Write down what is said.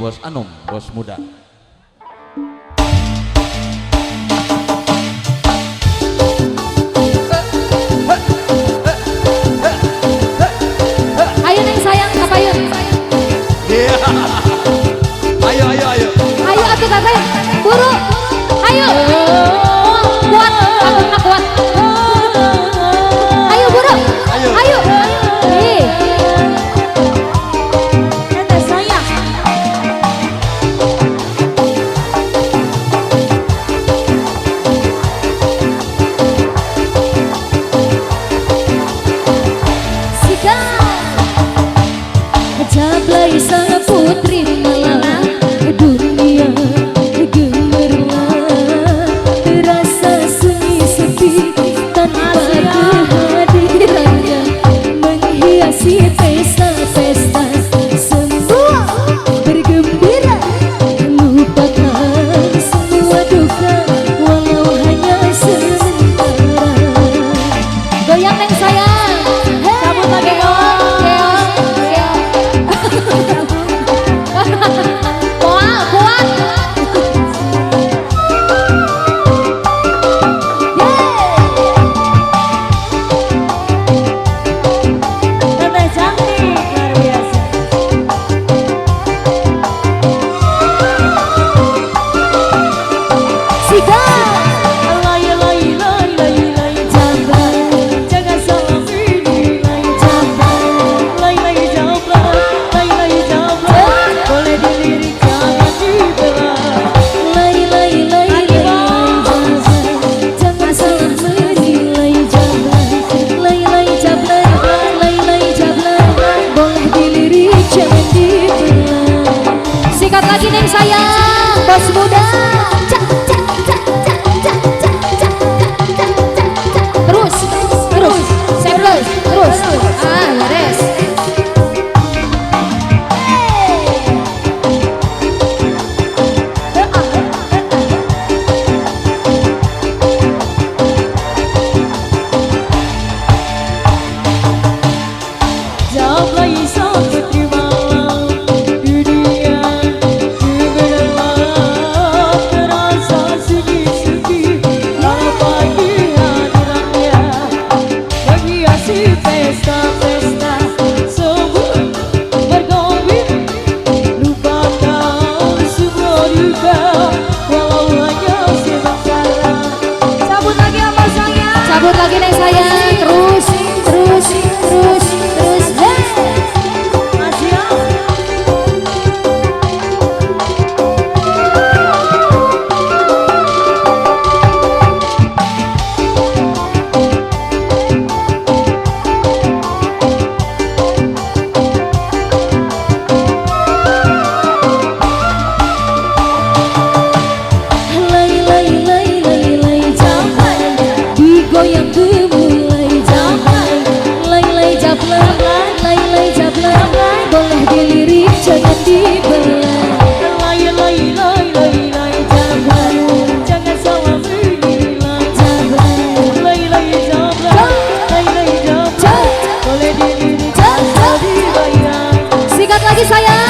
Bos Anum, bos muda. Ayo neng sayang, kapayun. Ayo, ayo, ayo. Ayo atuh kakak, buru. Ayo. Kuat, aku mah kuat. Ayo buru. Ayo. Ayo. Nih. Tete sayang. Jablay sang putri malam dunia gemerlap, terasa sunyi sepi tanpa kehadirannya menghiasi pesta-pesta, semua bergembira lupakan semua duka walau hanya sementara. Goyang neng sayang, Cabut lagi Keong, kuat, kuat. Tete cantik luar biasa. Lay lay lay lay lay jambal, jangan salah pilih lay jambal, lay lay jambal, boleh dilirik jangan dibelah. Lay lay lay lay jambal, jangan salah menilai jambal. Lay lay jambal, lay lay jambal, boleh dilirik jangan dibelah. Sikat lagi neng sayang, bos muda. Terus, terus, terus, terus. Ah, beres. Jablay sang putri malam, dunia gemerlap, terasa sunyi sepi tanpa kehadirannya menghiasi pesta-pesta, semua bergembira lupakan semua duka walau hanya sementara. Cabut lagi apa sayang? Cabut lagi neng sayang, terus, terus, terus, terus. Masih ya? Lay lay lay lay lay jambal, digoyang gemulai jambal. Lay lay jambal, lay lay jambal, boleh dilirik jangan dibelah. Lay lay lay lay lay jambal, jangan salah menilai jambal. Lay lay jambal, lay lay jambal, boleh dilirik jangan dibayang. Sikat lagi sayang.